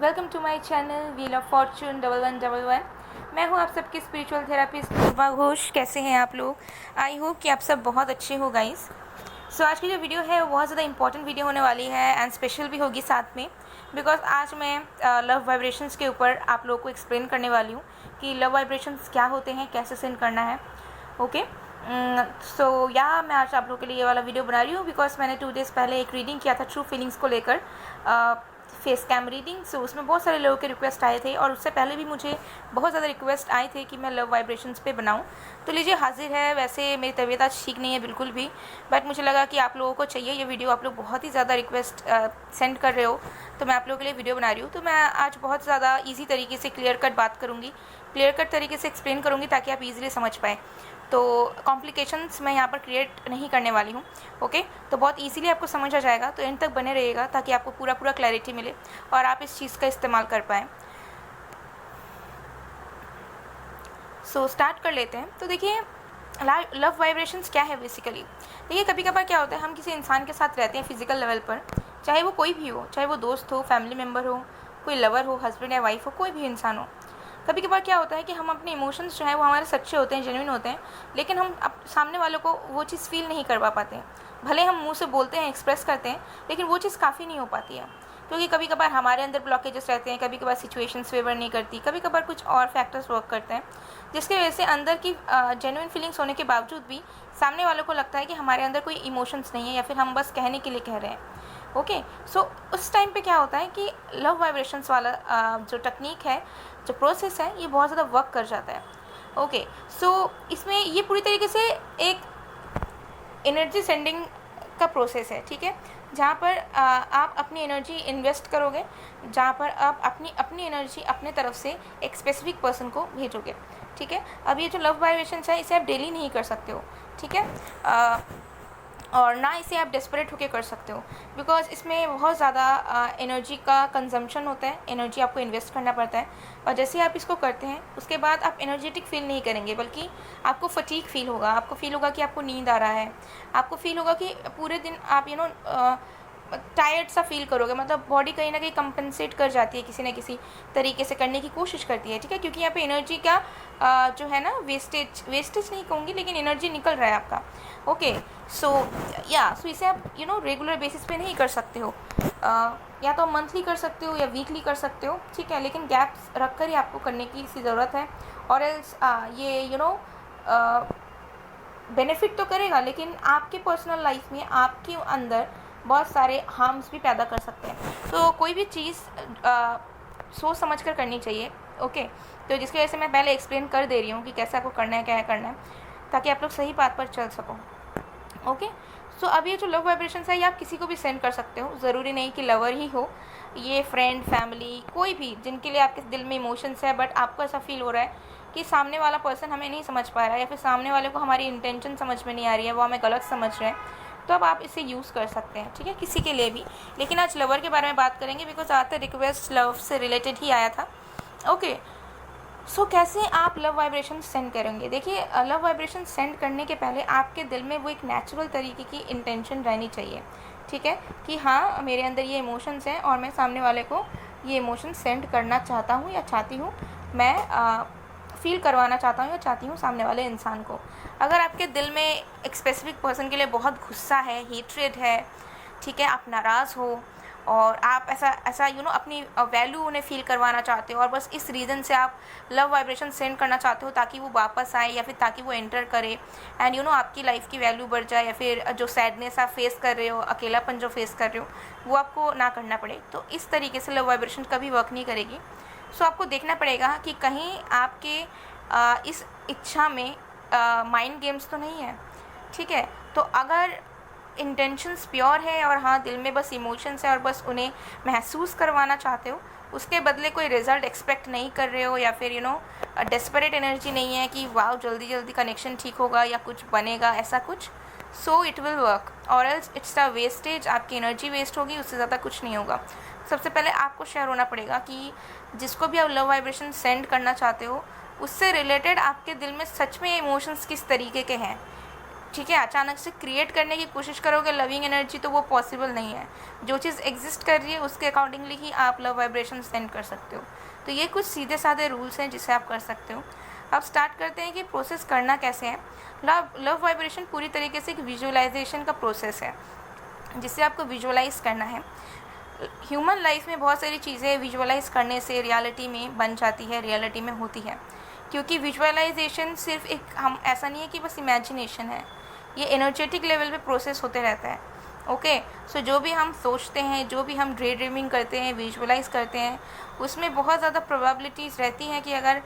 Welcome to my channel wheel of fortune 1111। मैं हूं आप सबकी स्पिरिचुअल थेरापिस्ट पूर्वा घोष। कैसे हैं आप लोग? आई होप कि आप सब बहुत अच्छे हो गाइस। सो आज की जो वीडियो है वो बहुत ज़्यादा इंपॉर्टेंट वीडियो होने वाली है एंड स्पेशल भी होगी साथ में, बिकॉज आज मैं लव वाइब्रेशंस के ऊपर आप लोगों को एक्सप्लेन करने वाली हूँ कि लव वाइब्रेशंस क्या होते हैं, कैसे सेंड करना है। ओके, सो या मैं आज आप लोगों के लिए ये वाला वीडियो बना रही हूँ बिकॉज मैंने 2 डेज़ पहले एक रीडिंग किया था ट्रू फीलिंग्स को लेकर, फेस कैम रीडिंग। सो उसमें बहुत सारे लोगों के रिक्वेस्ट आए थे और उससे पहले भी मुझे बहुत ज़्यादा रिक्वेस्ट आए थे कि मैं लव वाइब्रेशंस पे बनाऊं। तो लीजिए हाजिर है। वैसे मेरी तबीयत आज ठीक नहीं है बिल्कुल भी, बट मुझे लगा कि आप लोगों को चाहिए ये वीडियो, आप लोग बहुत ही ज़्यादा रिक्वेस्ट सेंड कर रहे हो, तो मैं आप लोगों के लिए वीडियो बना रही हूँ। तो मैं आज बहुत ज़्यादा ईजी तरीके से क्लियर कट बात करूँगी, क्लियर कट तरीके से एक्सप्लेन करूँगी ताकि आप ईजिली समझ पाएँ। तो कॉम्प्लिकेशंस मैं यहाँ पर क्रिएट नहीं करने वाली हूँ। ओके, तो बहुत इजीली आपको समझ आ जाएगा, तो एंड तक बने रहिएगा ताकि आपको पूरा क्लैरिटी मिले और आप इस चीज़ का इस्तेमाल कर पाएँ। सो स्टार्ट कर लेते हैं। तो देखिए लव वाइब्रेशंस क्या है बेसिकली। देखिए कभी कभार क्या होता है, हम किसी इंसान के साथ रहते हैं फिजिकल लेवल पर, चाहे वो कोई भी हो, चाहे वो दोस्त हो, फैमिली मेम्बर हो, कोई लवर हो, हस्बैंड या वाइफ हो, कोई भी इंसान हो। कभी कभार क्या होता है कि हम अपने इमोशंस जो है वो हमारे सच्चे होते हैं, जेन्युइन होते हैं, लेकिन हम सामने वालों को वो चीज़ फील नहीं करवा पाते हैं। भले हम मुंह से बोलते हैं, एक्सप्रेस करते हैं, लेकिन वो चीज़ काफ़ी नहीं हो पाती है, क्योंकि कभी कभार हमारे अंदर ब्लॉकेजेस रहते हैं, कभी कभार सिचुएशंस फेवर नहीं करती, कभी कभार कुछ और फैक्टर्स वर्क करते हैं, जिसकी वजह से अंदर की जेन्युइन फीलिंग्स होने के बावजूद भी सामने वालों को लगता है कि हमारे अंदर कोई इमोशंस नहीं है या फिर हम बस कहने के लिए कह रहे हैं। ओके, सो उस टाइम पे क्या होता है कि लव वाइब्रेशंस वाला जो टेक्निक है, जो प्रोसेस है, ये बहुत ज़्यादा वर्क कर जाता है। ओके, सो इसमें ये पूरी तरीके से एक एनर्जी सेंडिंग का प्रोसेस है, ठीक है, जहाँ पर आप अपनी एनर्जी इन्वेस्ट करोगे, जहाँ पर आप अपनी एनर्जी अपने तरफ से एक स्पेसिफिक पर्सन को भेजोगे। ठीक है, अब ये जो लव वाइब्रेशंस है इसे आप डेली नहीं कर सकते हो, ठीक है, और ना इसे आप डेस्परेट होकर कर सकते हो, बिकॉज इसमें बहुत ज़्यादा एनर्जी का कंजम्पशन होता है, एनर्जी आपको इन्वेस्ट करना पड़ता है। और जैसे ही आप इसको करते हैं उसके बाद आप एनर्जेटिक फील नहीं करेंगे, बल्कि आपको फटीग फील होगा, आपको फील होगा कि आपको नींद आ रहा है, आपको फील होगा कि पूरे दिन आप टायर्ड सा फील करोगे। मतलब बॉडी कहीं ना कहीं कंपनसेट कर जाती है, किसी न किसी तरीके से करने की कोशिश करती है, ठीक है, क्योंकि यहाँ पे एनर्जी का जो है ना वेस्टेज नहीं कहूँगी, लेकिन एनर्जी निकल रहा है आपका। ओके, सो इसे आप रेगुलर बेसिस पे नहीं कर सकते हो, या तो मंथली कर सकते हो या वीकली कर सकते हो, ठीक है, लेकिन गैप्स रख कर ही आपको करने की इसी ज़रूरत है। और एल्स ये बेनिफिट तो करेगा, लेकिन आपके पर्सनल लाइफ में आपके अंदर बहुत सारे हार्म्स भी पैदा कर सकते हैं। तो कोई भी चीज़ सोच समझ कर करनी चाहिए। ओके, तो जिसकी वजह से मैं पहले एक्सप्लेन कर दे रही हूँ कि कैसे आपको करना है, क्या है करना है, ताकि आप लोग सही बात पर चल सको। ओके, सो अब ये जो लव वाइब्रेशंस है ये आप किसी को भी सेंड कर सकते हो, ज़रूरी नहीं कि लवर ही हो, ये फ्रेंड, फैमिली, कोई भी जिनके लिए आपके दिल में इमोशंस है, बट आपको ऐसा फील हो रहा है कि सामने वाला पर्सन हमें नहीं समझ पा रहा है, या फिर सामने वाले को हमारी इंटेंशन समझ में नहीं आ रही है, वो हमें गलत समझ रहे हैं, तो अब आप इसे यूज़ कर सकते हैं, ठीक है, किसी के लिए भी। लेकिन आज लवर के बारे में बात करेंगे, बिकॉज आज रिक्वेस्ट लव से रिलेटेड ही आया था। ओके, सो कैसे आप लव वाइब्रेशन सेंड करेंगे। देखिए लव वाइब्रेशन सेंड करने के पहले आपके दिल में वो एक नेचुरल तरीके की इंटेंशन रहनी चाहिए, ठीक है, कि हाँ मेरे अंदर ये इमोशंस हैं और मैं सामने वाले को ये इमोशन सेंड करना चाहता हूँ या चाहती हूँ, मैं फील करवाना चाहता हूँ या चाहती हूँ सामने वाले इंसान को। अगर आपके दिल में एक स्पेसिफिक पर्सन के लिए बहुत गुस्सा है, हेट्रेड है, ठीक है, आप नाराज़ हो और आप ऐसा अपनी वैल्यू उन्हें फील करवाना चाहते हो, और बस इस रीज़न से आप लव वाइब्रेशन सेंड करना चाहते हो ताकि वो वापस आए या फिर ताकि वो एंटर करे एंड आपकी लाइफ की वैल्यू बढ़ जाए, या फिर जो सैडनेस आप फेस कर रहे हो, अकेलापन जो फेस कर रहे हो, वो आपको ना करना पड़े, तो इस तरीके से लव वाइब्रेशन कभी वर्क नहीं करेगी। सो आपको देखना पड़ेगा कि कहीं आपके इस इच्छा में माइंड गेम्स तो नहीं है, ठीक है। तो अगर इंटेंशंस प्योर है और हाँ दिल में बस इमोशंस है और बस उन्हें महसूस करवाना चाहते हो, उसके बदले कोई रिज़ल्ट एक्सपेक्ट नहीं कर रहे हो, या फिर डेस्परेट एनर्जी नहीं है कि वाह जल्दी जल्दी कनेक्शन ठीक होगा या कुछ बनेगा, ऐसा कुछ, सो इट विल वर्क, और एल्स इट्स अ वेस्टेज, आपकी एनर्जी वेस्ट होगी, उससे ज़्यादा कुछ नहीं होगा। सबसे पहले आपको शेयर होना पड़ेगा कि जिसको भी आप लव वाइब्रेशन सेंड करना चाहते हो उससे रिलेटेड आपके दिल में सच में इमोशंस किस तरीके के हैं, ठीक है, अचानक से क्रिएट करने की कोशिश करोगे लविंग एनर्जी तो वो पॉसिबल नहीं है। जो चीज़ एग्जिस्ट कर रही है उसके अकॉर्डिंगली ही आप लव वाइब्रेशन सेंड कर सकते हो। तो ये कुछ सीधे साधे रूल्स हैं जिसे आप कर सकते हो। अब स्टार्ट करते हैं कि प्रोसेस करना कैसे है। लव वाइब्रेशन पूरी तरीके से एक विजुअलाइजेशन का प्रोसेस है जिसे आपको विजुअलाइज करना है। ह्यूमन लाइफ में बहुत सारी चीज़ें विजुअलाइज करने से रियलिटी में बन जाती है, रियलिटी में होती है, क्योंकि विजुअलाइजेशन सिर्फ एक हम ऐसा नहीं है कि बस इमेजिनेशन है, ये एनर्जेटिक लेवल पे प्रोसेस होते रहता है। ओके, सो जो भी हम सोचते हैं, जो भी हम ड्रे ड्रीमिंग करते हैं, विजुअलाइज करते हैं, उसमें बहुत ज़्यादा प्रोबेबिलिटीज़ रहती हैं कि अगर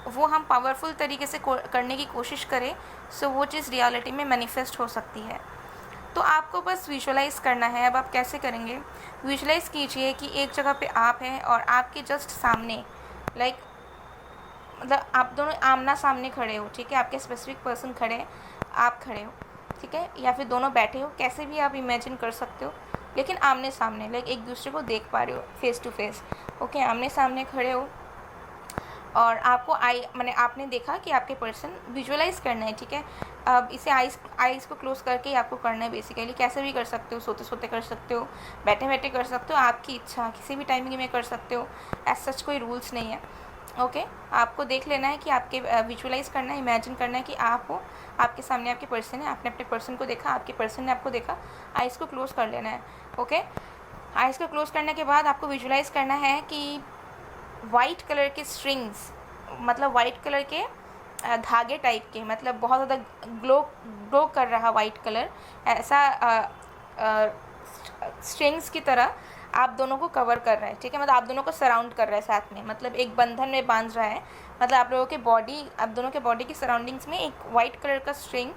वो हम पावरफुल तरीके से करने की कोशिश करें सो वो चीज़ रियलिटी में मैनिफेस्ट हो सकती है। तो आपको बस विजुअलाइज़ करना है। अब आप कैसे करेंगे? विजुअलाइज़ कीजिए कि एक जगह पे आप हैं और आपके जस्ट सामने मतलब आप दोनों आमना सामने खड़े हो, ठीक है, आपके स्पेसिफिक पर्सन खड़े हैं, आप खड़े हो, ठीक है, या फिर दोनों बैठे हो, कैसे भी आप इमेजिन कर सकते हो, लेकिन आमने सामने एक दूसरे को देख पा रहे हो, फेस टू फेस। ओके, आमने सामने खड़े हो और आपको आपने देखा कि आपके पर्सन विजुअलाइज़ करना है, ठीक है। अब इसे आइज़ को क्लोज़ करके ही आपको करना है बेसिकली। कैसे भी कर सकते हो, सोते सोते कर सकते हो, बैठे बैठे कर सकते हो, आपकी इच्छा, किसी भी टाइमिंग में कर सकते हो, एज सच कोई रूल्स नहीं है। ओके, आपको देख लेना है कि आपके विजुअलाइज़ करना है, इमेजिन करना है कि आप हो, आपके सामने आपके पर्सन है, आपने अपने पर्सन को देखा, आपके पर्सन ने आपको देखा, आइज़ को क्लोज़ कर लेना है। ओके, आइज़ को क्लोज़ करने के बाद आपको विजुअलाइज़ करना है कि वाइट कलर के स्ट्रिंग्स, मतलब वाइट कलर के धागे टाइप के, मतलब बहुत ज़्यादा ग्लो कर रहा वाइट कलर, ऐसा स्ट्रिंग्स की तरह आप दोनों को कवर कर रहा है, ठीक है, मतलब आप दोनों को सराउंड कर रहा है साथ में, मतलब एक बंधन में बांध रहा है। मतलब आप लोगों के आप दोनों के बॉडी की सराउंडिंग्स में एक वाइट कलर का स्ट्रिंग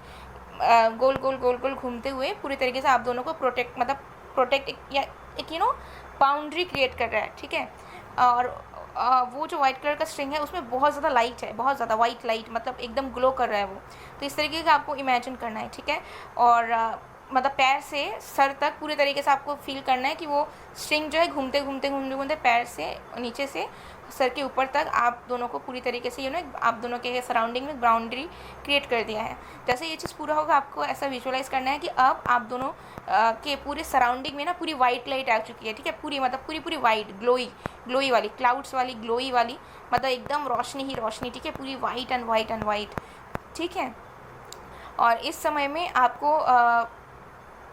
गोल गोल गोल गोल घूमते हुए पूरी तरीके से आप दोनों को प्रोटेक्ट या एक बाउंड्री क्रिएट कर रहा है, ठीक है। और वो जो वाइट कलर का स्ट्रिंग है उसमें बहुत ज़्यादा लाइट है, बहुत ज़्यादा वाइट लाइट, मतलब एकदम ग्लो कर रहा है वो। तो इस तरीके का आपको इमेजिन करना है, ठीक है। और मतलब पैर से सर तक पूरे तरीके से आपको फील करना है कि वो स्ट्रिंग जो है घूमते घूमते घूमते घूमते पैर से नीचे से सर के ऊपर तक आप दोनों को पूरी तरीके से आप दोनों के सराउंडिंग में बाउंड्री क्रिएट कर दिया है। जैसे ये चीज़ पूरा होगा आपको ऐसा विजुअलाइज करना है कि अब आप दोनों के पूरे सराउंडिंग में ना पूरी वाइट लाइट आ चुकी है, ठीक है, पूरी मतलब पूरी वाइट ग्लोई वाली, क्लाउड्स वाली, ग्लोई वाली, मतलब एकदम रोशनी ही रोशनी, ठीक है, पूरी वाइट एंड वाइट, ठीक है। और इस समय में आपको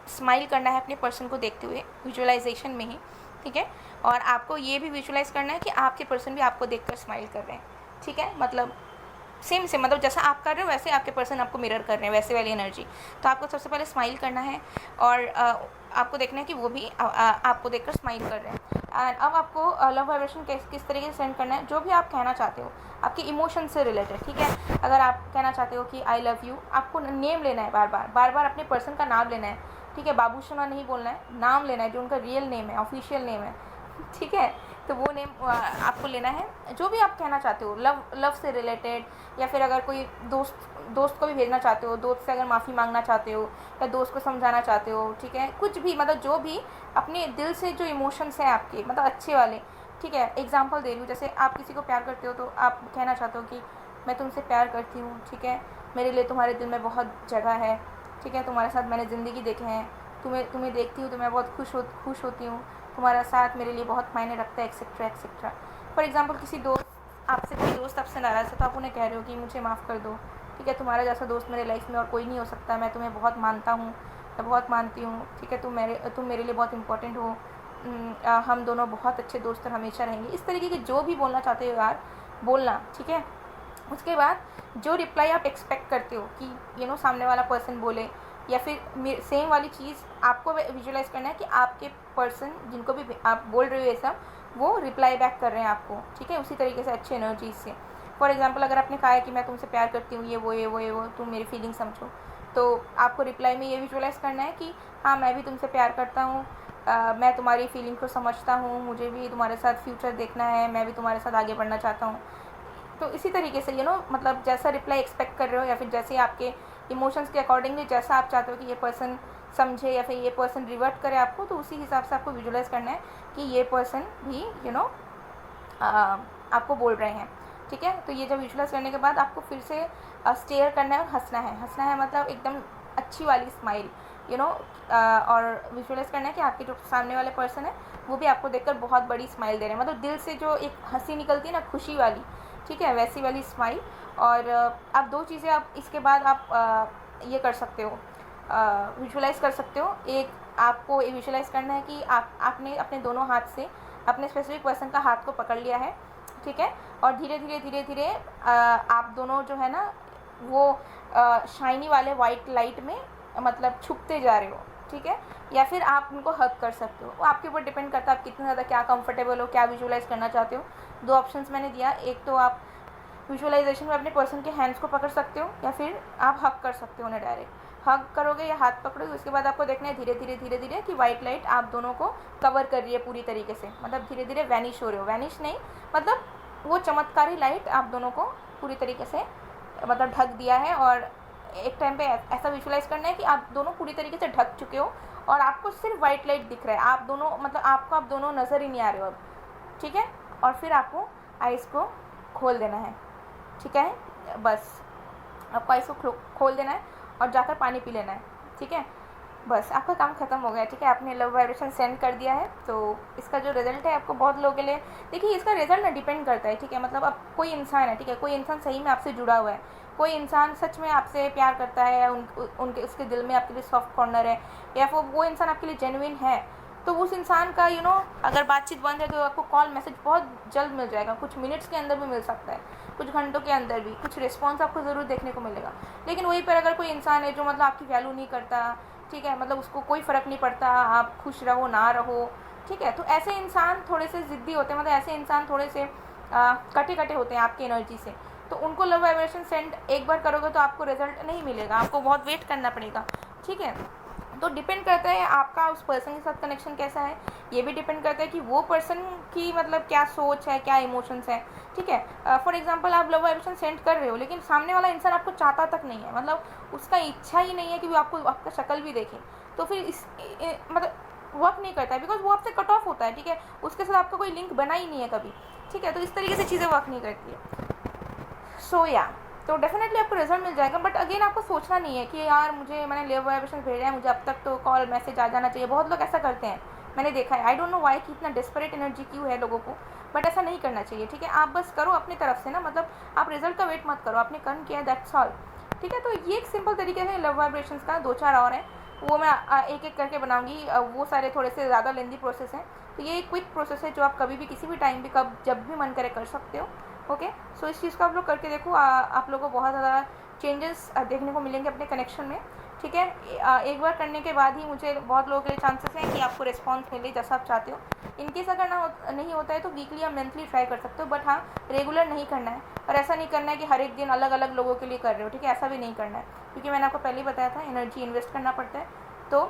स्माइल करना है अपने पर्सन को देखते हुए, विजुअलाइजेशन में ही, ठीक है। और आपको ये भी विजुअलाइज करना है कि आपके पर्सन भी आपको देखकर स्माइल कर रहे हैं, ठीक है, मतलब सेम मतलब जैसा आप कर रहे हो वैसे आपके पर्सन आपको मिरर कर रहे हैं, वैसे वाली एनर्जी। तो आपको सबसे पहले स्माइल करना है और आपको देखना है कि वो भी आपको देखकर स्माइल कर रहे हैं। एंड अब आपको लव वाइब्रेशन किस तरीके से सेंड करना है, जो भी आप कहना चाहते हो आपके इमोशन से रिलेटेड, ठीक है। अगर आप कहना चाहते हो कि आई लव यू, आपको नेम लेना है, बार बार अपने पर्सन का नाम लेना है, ठीक है, बाबू सोना नहीं बोलना है, नाम लेना है जो उनका रियल नेम है, ऑफिशियल नेम है, ठीक है। तो वो नेम आपको लेना है, जो भी आप कहना चाहते हो लव से रिलेटेड, या फिर अगर कोई दोस्त को भी भेजना चाहते हो, दोस्त से अगर माफ़ी मांगना चाहते हो या दोस्त को समझाना चाहते हो, ठीक है, कुछ भी, मतलब जो भी अपने दिल से जो इमोशंस हैं आपके, मतलब अच्छे वाले, ठीक है। एग्जांपल दे रही हूँ, जैसे आप किसी को प्यार करते हो तो आप कहना चाहते हो कि मैं तुमसे प्यार करती हूँ, ठीक है, मेरे लिए तुम्हारे दिल में बहुत जगह है, ठीक है, तुम्हारे साथ मैंने ज़िंदगी देखे हैं, तुम्हें देखती हूँ तो मैं बहुत खुश होती हूँ, तुम्हारा साथ मेरे लिए बहुत मायने रखता है, एक्सेट्रा एक्सेट्रा। फॉर एग्जांपल कोई दोस्त आपसे नाराज़ है तो आप उन्हें कह रहे हो कि मुझे माफ़ कर दो, ठीक है, तुम्हारा जैसा दोस्त मेरे लाइफ में और कोई नहीं हो सकता, मैं तुम्हें बहुत मानता हूँ, मैं बहुत मानती हूँ, ठीक है, तुम मेरे लिए बहुत इंपॉर्टेंट हो, हम दोनों बहुत अच्छे दोस्त और हमेशा रहेंगे। इस तरीके के जो भी बोलना चाहते हो यार बोलना, ठीक है। उसके बाद जो रिप्लाई आप एक्सपेक्ट करते हो कि सामने वाला पर्सन बोले, या फिर सेम वाली चीज़ आपको विजुअलाइज करना है कि आपके पर्सन जिनको भी आप बोल रहे हो ये सब, वो रिप्लाई बैक कर रहे हैं आपको, ठीक है, उसी तरीके से अच्छी एनर्जी से। फॉर एग्जांपल अगर आपने कहा है कि मैं तुमसे प्यार करती हूँ, ये वो तुम मेरी फीलिंग समझो, तो आपको रिप्लाई में ये विजुअलाइज करना है कि हाँ मैं भी तुमसे प्यार करता हूँ, मैं तुम्हारी फीलिंग को समझता हूँ, मुझे भी तुम्हारे साथ फ्यूचर देखना है, मैं भी तुम्हारे साथ आगे बढ़ना चाहता हूँ। तो इसी तरीके से मतलब जैसा रिप्लाई एक्सपेक्ट कर रहे हो या फिर जैसे आपके इमोशंस के अकॉर्डिंगली जैसा आप चाहते हो कि ये पर्सन समझे या फिर ये पर्सन रिवर्ट करे आपको, तो उसी हिसाब से आपको विजुअलाइज करना है कि ये पर्सन भी आपको बोल रहे हैं, ठीक है। तो ये जब विजुअलाइज करने के बाद आपको फिर से स्टेयर करना है और हंसना है। हंसना है मतलब एकदम अच्छी वाली स्माइल, और विजुअलाइज करना है कि आपके जो सामने वाले पर्सन है वो भी आपको देखकर बहुत बड़ी स्माइल दे रहे हैं, मतलब दिल से जो एक हंसी निकलती है ना, खुशी वाली, ठीक है, वैसी वाली स्माइल। और आप 2 चीज़ें आप इसके बाद आप ये कर सकते हो, विजुअलाइज कर सकते हो। एक, आपको ये विजुअलाइज करना है कि आपने अपने दोनों हाथ से अपने स्पेसिफिक पर्सन का हाथ को पकड़ लिया है, ठीक है, और धीरे धीरे धीरे धीरे आप दोनों जो है ना वो शाइनी वाले वाइट लाइट में मतलब छुपते जा रहे हो, ठीक है, या फिर आप उनको हग कर सकते हो। वो आपके ऊपर डिपेंड करता है आप कितना ज़्यादा क्या कंफर्टेबल हो, क्या विजुअलाइज करना चाहते हो। 2 ऑप्शंस मैंने दिया, एक तो आप विजुअलाइजेशन में अपने पर्सन के हैंड्स को पकड़ सकते हो, या फिर आप हग कर सकते हो उन्हें डायरेक्ट। हग करोगे या हाथ पकड़ोगे, उसके बाद आपको देखना है धीरे धीरे धीरे धीरे कि वाइट लाइट आप दोनों को कवर कर रही है पूरी तरीके से, मतलब धीरे धीरे वैनिश हो रहे हो। वैनिश नहीं, मतलब वो चमत्कारी लाइट आप दोनों को पूरी तरीके से मतलब ढक दिया है। और एक टाइम पे ऐसा विजुअलाइज करना है कि आप दोनों पूरी तरीके से ढक चुके हो और आपको सिर्फ वाइट लाइट दिख रहा है, आप दोनों मतलब आपको आप दोनों नज़र ही नहीं आ रहे हो अब, ठीक है। और फिर आपको आइज़ को खोल देना है, ठीक है, बस आपको आइज़ को खोल देना है और जाकर पानी पी लेना है, ठीक है, बस आपका काम ख़त्म हो गया, ठीक है। आपने लव वाइब्रेशन सेंड कर दिया है। तो इसका जो रिजल्ट है आपको बहुत लोगों के लिए, देखिए इसका रिजल्ट ना डिपेंड करता है, ठीक है, मतलब अब कोई इंसान है, ठीक है, कोई इंसान सही में आपसे जुड़ा हुआ है, कोई इंसान सच में आपसे प्यार करता है, उनके उसके दिल में आपके लिए सॉफ्ट कॉर्नर है, या फिर वो इंसान आपके लिए जेन्युइन है, तो उस इंसान का अगर बातचीत बंद है तो आपको कॉल मैसेज बहुत जल्द मिल जाएगा, कुछ मिनट्स के अंदर भी मिल सकता है, कुछ घंटों के अंदर भी कुछ रिस्पॉन्स आपको ज़रूर देखने को मिलेगा। लेकिन वहीं पर अगर कोई इंसान है जो मतलब आपकी वैल्यू नहीं करता, ठीक है, मतलब उसको कोई फ़र्क नहीं पड़ता आप खुश रहो ना रहो, ठीक है, तो ऐसे इंसान थोड़े से ज़िद्दी होते हैं, मतलब ऐसे इंसान थोड़े से कटे कटे होते हैं आपकी एनर्जी से। तो उनको लव वाइब्रेशन सेंड एक बार करोगे तो आपको रिजल्ट नहीं मिलेगा, आपको बहुत वेट करना पड़ेगा, ठीक है। तो डिपेंड करता है आपका उस पर्सन के साथ कनेक्शन कैसा है, ये भी डिपेंड करता है कि वो पर्सन की मतलब क्या सोच है, क्या इमोशंस है, ठीक है। फॉर एग्जांपल आप लव वाइब्रेशन सेंड कर रहे हो लेकिन सामने वाला इंसान आपको चाहता तक नहीं है, मतलब उसका इच्छा ही नहीं है कि वो आपको आपका शक्ल भी देखे, तो फिर मतलब वर्क नहीं करता है, बिकॉज वो आपसे कट ऑफ होता है, ठीक है, उसके साथ आपका कोई लिंक बना ही नहीं है कभी, ठीक है, तो इस तरीके से चीज़ें वर्क नहीं करती है। सो तो डेफिनेटली आपको रिजल्ट मिल जाएगा, बट अगेन आपको सोचना नहीं है कि यार मैंने लव वाइब्रेशन भेजा है, मुझे अब तक तो कॉल मैसेज आ जाना चाहिए। बहुत लोग ऐसा करते हैं, मैंने देखा है, आई डोंट नो वाई कि इतना डिस्परेट एनर्जी क्यों है लोगों को, बट ऐसा नहीं करना चाहिए, ठीक है। आप बस करो अपनी तरफ से ना, मतलब आप रिजल्ट का वेट मत करो, आपने कर्म किया, दैट्स ऑल, ठीक है। तो ये एक सिंपल तरीके से लव वाइब्रेशंस का 2-4 और हैं, वो मैं एक एक करके बनाऊंगी, वो सारे थोड़े से ज़्यादा लेंदी प्रोसेस हैं। तो ये एक क्विक प्रोसेस है जो आप कभी भी किसी भी टाइम भी जब भी मन करे कर सकते हो, ओके। सो इस चीज़ को आप लोग करके देखो, आप लोगों को बहुत ज़्यादा चेंजेस देखने को मिलेंगे अपने कनेक्शन में, ठीक है। एक बार करने के बाद ही मुझे बहुत लोगों के लिए चांसेस हैं कि आपको रिस्पॉन्स मिले जैसा आप चाहते हो। इनकेस अगर नहीं होता है तो वीकली या मंथली ट्राई कर सकते हो, बट हाँ रेगुलर नहीं करना है, और ऐसा नहीं करना है कि हर एक दिन अलग अलग लोगों के लिए कर रहे हो, ठीक है, ऐसा भी नहीं करना है, क्योंकि मैंने आपको पहले ही बताया था एनर्जी इन्वेस्ट करना पड़ता है, तो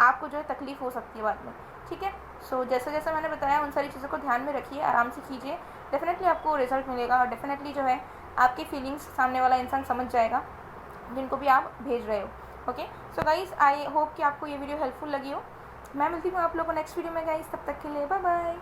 आपको जो है तकलीफ़ हो सकती है बाद में, ठीक है। सो जैसा जैसा मैंने बताया उन सारी चीज़ों को ध्यान में रखिए, आराम से कीजिए, डेफिनेटली आपको रिजल्ट मिलेगा, और डेफिनेटली जो है आपकी फीलिंग्स सामने वाला इंसान समझ जाएगा जिनको भी आप भेज रहे हो, okay. So guys I hope कि आपको ये वीडियो हेल्पफुल लगी हो। मैं मिलती हूँ आप लोगों को नेक्स्ट वीडियो में गाइस, तब तक के लिए बाय बाय।